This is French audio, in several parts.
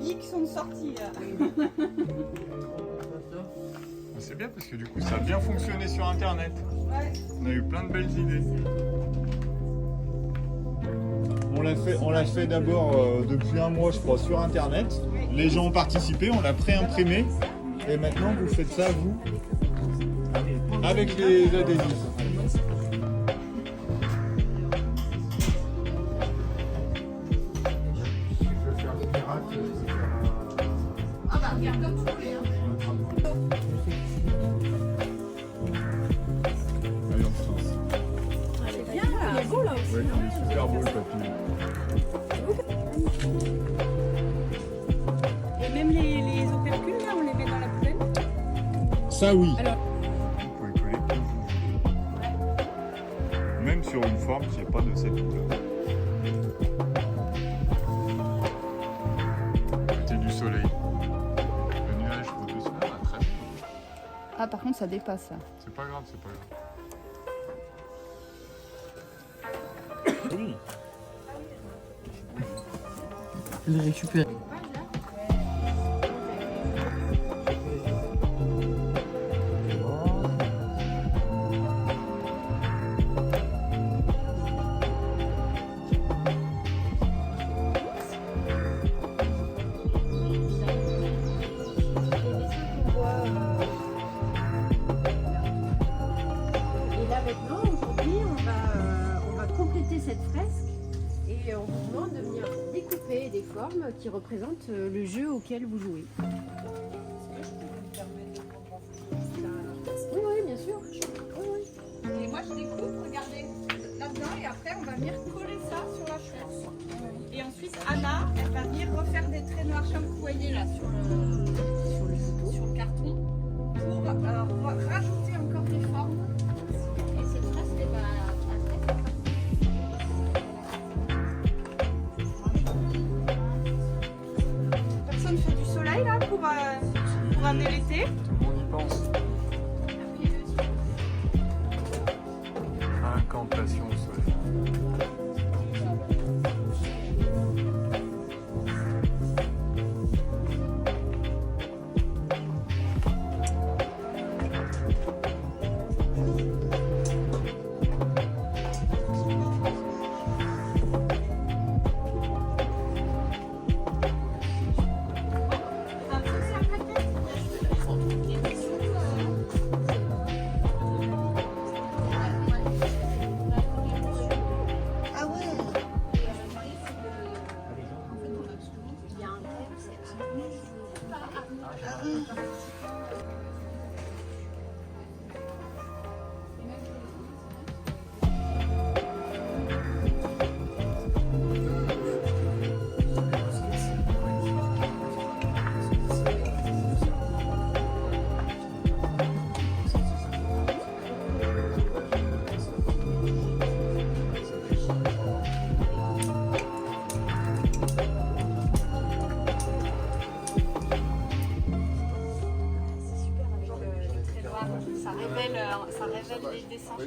geeks sont sortis là. C'est bien parce que du coup ça a bien fonctionné sur internet. Ouais. On a eu plein de belles idées. On l'a fait d'abord depuis un mois je crois sur internet. Les gens ont participé, on l'a pré-imprimé. Et maintenant vous faites ça vous avec les adhésifs. Ah bah regarde comme tu voulais. C'est bien là. Il est beau là aussi. Ouais, il est super beau le papier. Et même les opercules là, on les met dans la poubelle. Ça oui. Alors. Vous pouvez coller comme vous voulez. Même sur une forme qui n'est pas de cette couleur. C'était du soleil. Le nuage au-dessus là, très bien. Ah, par contre, ça dépasse là. C'est pas grave, c'est pas grave. Oui. Je l'ai récupéré. Et là maintenant, aujourd'hui, on va compléter cette fresque et on vous demande de venir découper des formes qui représentent le jeu auquel vous jouez. Oui, oui, bien sûr. Oui, oui. Et moi je découpe, regardez, là-dedans et après on va venir coller ça sur la chaise. Et ensuite Anna, elle va venir refaire des traits noirs comme vous voyez là sur le carton pour rajouter encore des formes. Et cette fresque, elle va après. Personne fait du soleil là pour amener l'été. Tout le monde y pense. Incantation au soleil. Un peu c'est un paquet. Ça révèle les dessins.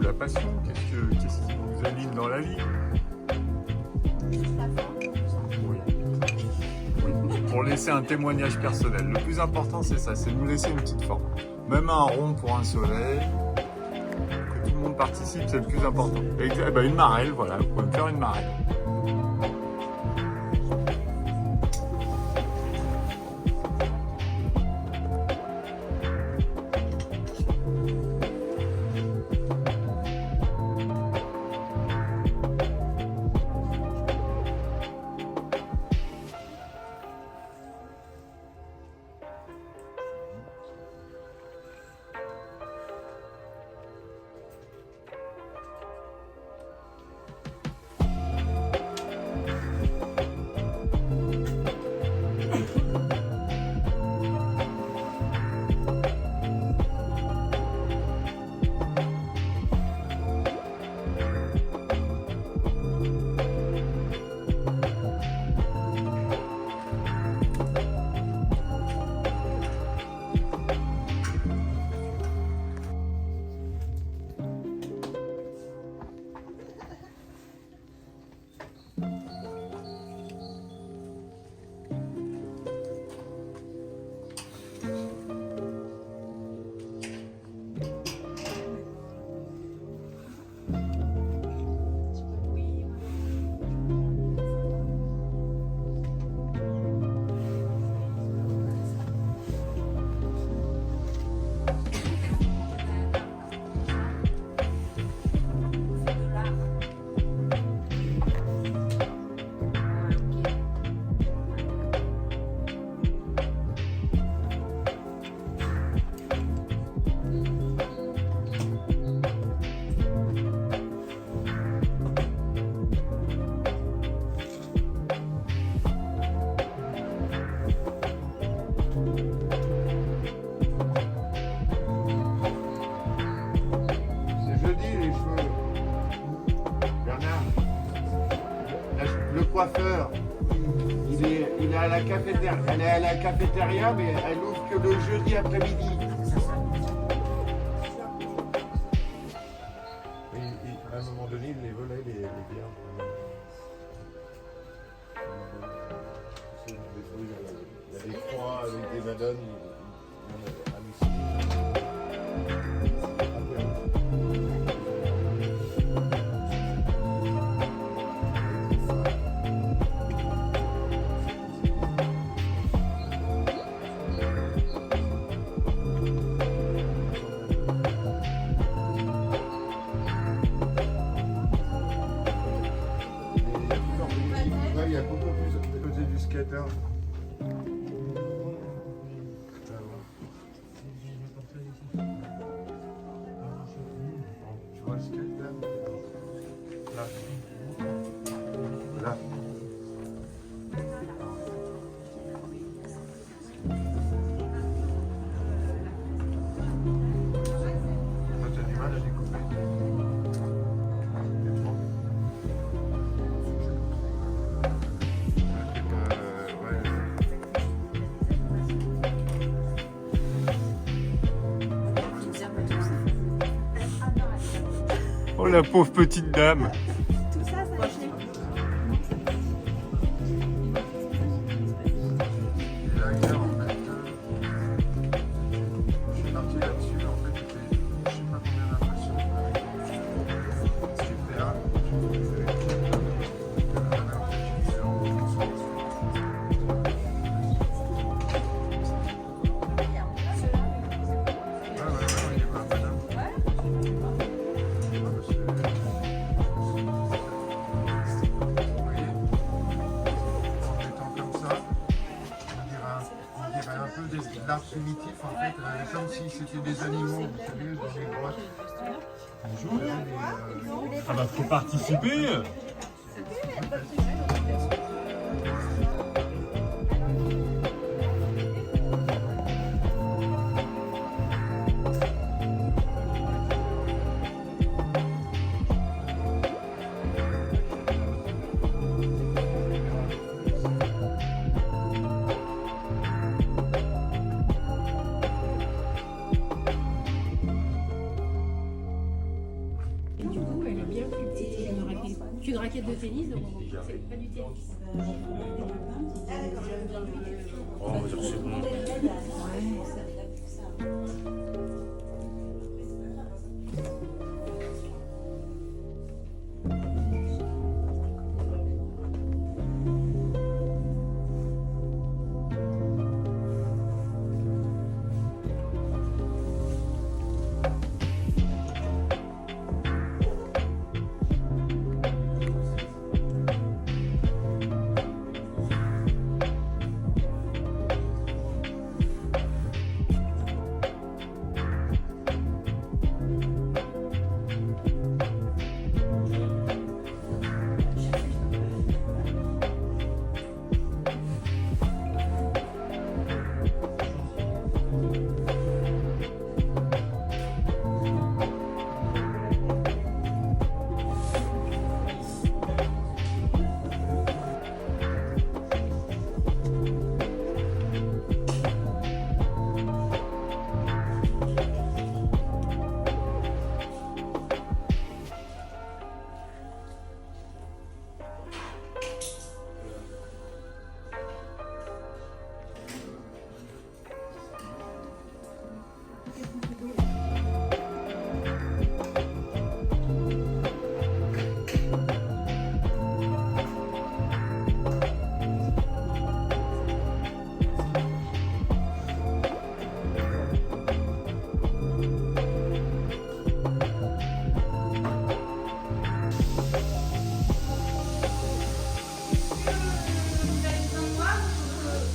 la passion? Qu'est-ce qui vous anime dans la vie? Oui. Oui. Pour laisser un témoignage personnel. Le plus important, c'est ça, c'est de nous laisser une petite forme. Même un rond pour un soleil. Que tout le monde participe, c'est le plus important. Et une marelle, voilà, vous pouvez me faire une marelle. Coiffeur, il est à la cafétéria. Elle est à la cafétéria, mais elle ouvre que le jeudi après-midi. À un moment donné, il les volait, les bières. Il y a des croix avec des madones. Il y a beaucoup plus à côté du skater. Tu vois le skater là. Là. Toi, tu as du mal à découper. Oh la pauvre petite dame. Tout ça, ça a été. Et la guerre, en fait, je suis parti là-dessus, en fait, je sais pas combien d'impressions avec ce GPA, l'art primitif, en fait, comme si c'était des animaux, vous savez, dans les grottes. Ah bah faut participer. Du coup, elle est bien plus petite. Elle n'aurait fait qu'une raquette de tennis, donc c'est pas du tennis. Oh, on va dire que c'est bon.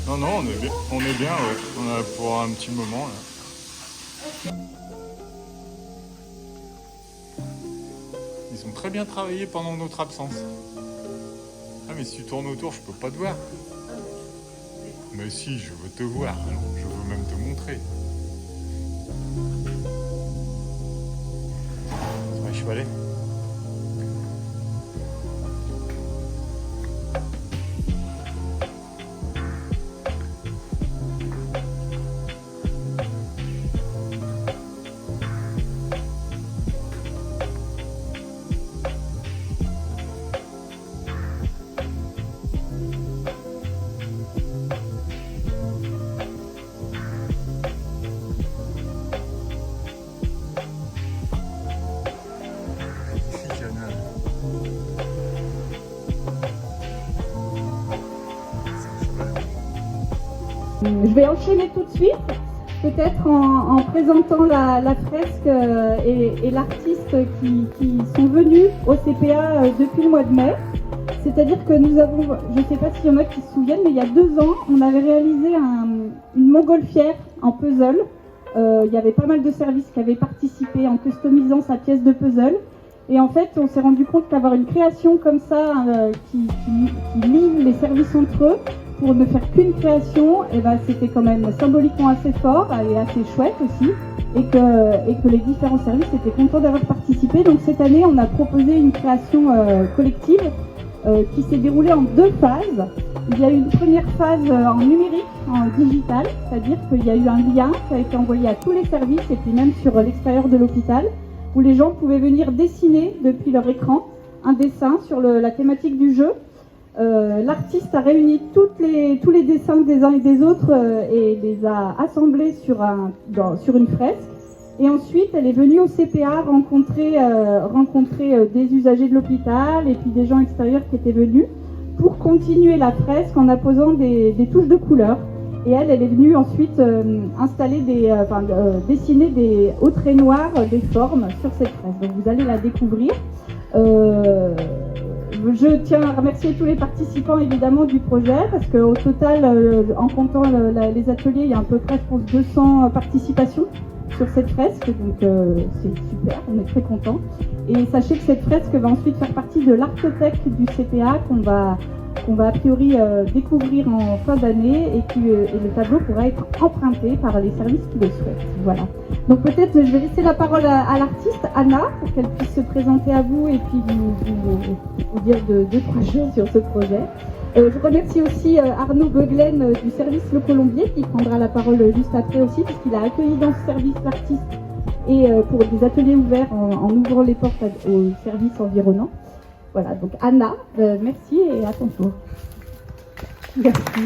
Non, non, on est bien, ouais. On a pour un petit moment là. Ils ont très bien travaillé pendant notre absence. Ah mais si tu tournes autour, je peux pas te voir. Mais si, je veux te voir, alors je veux même te montrer. Ouais, je vais aller. Je vais enchaîner tout de suite, peut-être en présentant la fresque et l'artiste qui sont venus au CPA depuis le mois de mai. C'est-à-dire que nous avons, je ne sais pas s'il y en a qui se souviennent, mais il y a 2 ans, on avait réalisé une montgolfière en puzzle. Il y avait pas mal de services qui avaient participé en customisant sa pièce de puzzle. Et en fait, on s'est rendu compte qu'avoir une création comme ça, qui lie les services entre eux, pour ne faire qu'une création, eh ben, c'était quand même symboliquement assez fort et assez chouette aussi, et que les différents services étaient contents d'avoir participé. Donc cette année, on a proposé une création collective qui s'est déroulée en 2 phases. Il y a eu une première phase en numérique, en digital, c'est-à-dire qu'il y a eu un lien qui a été envoyé à tous les services et puis même sur l'extérieur de l'hôpital, où les gens pouvaient venir dessiner depuis leur écran un dessin sur la thématique du jeu. L'artiste a réuni tous les dessins des uns et des autres et les a assemblés sur une fresque. Et ensuite, elle est venue au CPA rencontrer des usagers de l'hôpital et puis des gens extérieurs qui étaient venus pour continuer la fresque en apposant des touches de couleur. Et elle est venue ensuite installer dessiner au trait noir des formes sur cette fresque. Donc vous allez la découvrir. Je tiens à remercier tous les participants évidemment du projet parce qu'au total, en comptant les ateliers, il y a à peu près, je pense, 200 participations sur cette fresque, donc c'est super, on est très contents. Et sachez que cette fresque va ensuite faire partie de l'artothèque du CPA qu'on va a priori découvrir en fin d'année et le tableau pourra être emprunté par les services qui le souhaitent. Voilà. Donc peut-être je vais laisser la parole à l'artiste Anna pour qu'elle puisse se présenter à vous et puis vous dire 2-3 choses sur ce projet. Je remercie aussi Arnaud Beuglen du service Le Colombier qui prendra la parole juste après aussi puisqu'il a accueilli dans ce service l'artiste et pour des ateliers ouverts en ouvrant les portes aux services environnants. Voilà, donc Anna, merci et à ton tour. Merci.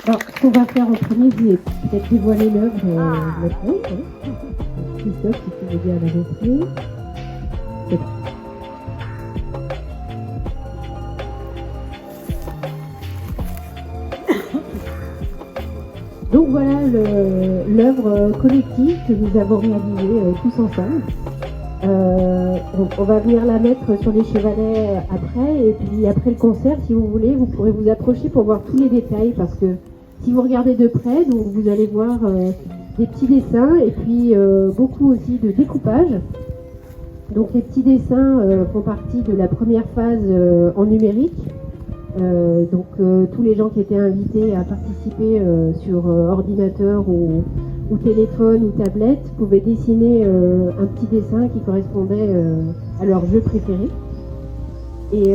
Alors, ce qu'on va faire en premier, c'est peut-être dévoiler l'œuvre maintenant. Christophe, si tu veux bien la montrer. C'est bon. Donc voilà l'œuvre collective que nous avons réalisée tous ensemble. On va venir la mettre sur les chevalets après, et puis après le concert, si vous voulez, vous pourrez vous approcher pour voir tous les détails, parce que si vous regardez de près, donc vous allez voir des petits dessins et puis beaucoup aussi de découpage. Donc les petits dessins font partie de la première phase en numérique. Tous les gens qui étaient invités à participer sur ordinateur ou téléphone ou tablette pouvaient dessiner un petit dessin qui correspondait à leur jeu préféré. Et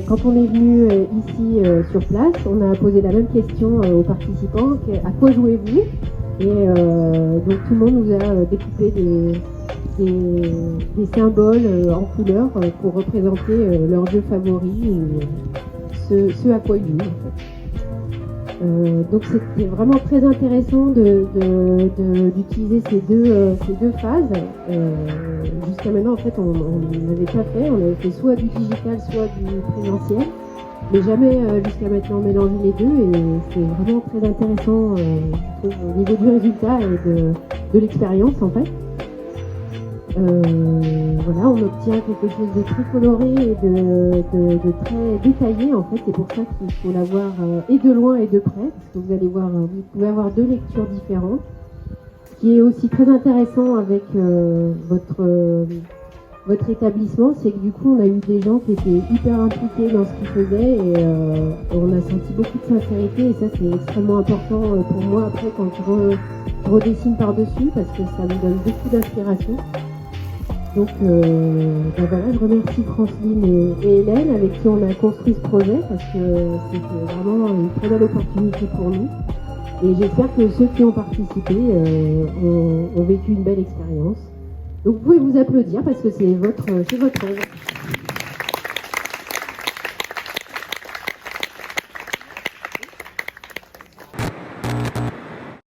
quand on est venu ici sur place, on a posé la même question aux participants, à quoi jouez-vous? Et donc tout le monde nous a découpé des symboles en couleurs pour représenter leur jeu favori ou ce à quoi ils jouent, en fait. Donc c'était vraiment très intéressant d'utiliser ces deux phases. Jusqu'à maintenant, en fait, on n'avait pas fait. On avait fait soit du digital, soit du présentiel, mais jamais jusqu'à maintenant mélanger les deux. Et c'est vraiment très intéressant, je trouve, au niveau du résultat et de l'expérience, en fait. Voilà, on obtient quelque chose de très coloré et de très détaillé, en fait. C'est pour ça qu'il faut la voir et de loin et de près, parce que vous allez voir, vous pouvez avoir deux lectures différentes. Ce qui est aussi très intéressant avec votre établissement, c'est que du coup, on a eu des gens qui étaient hyper impliqués dans ce qu'ils faisaient et on a senti beaucoup de sincérité, et ça, c'est extrêmement important pour moi après quand je redessine par-dessus, parce que ça me donne beaucoup d'inspiration. Donc voilà, je remercie Franceline et Hélène avec qui on a construit ce projet, parce que c'était vraiment une très belle opportunité pour nous. Et j'espère que ceux qui ont participé ont vécu une belle expérience. Donc vous pouvez vous applaudir parce que c'est votre œuvre.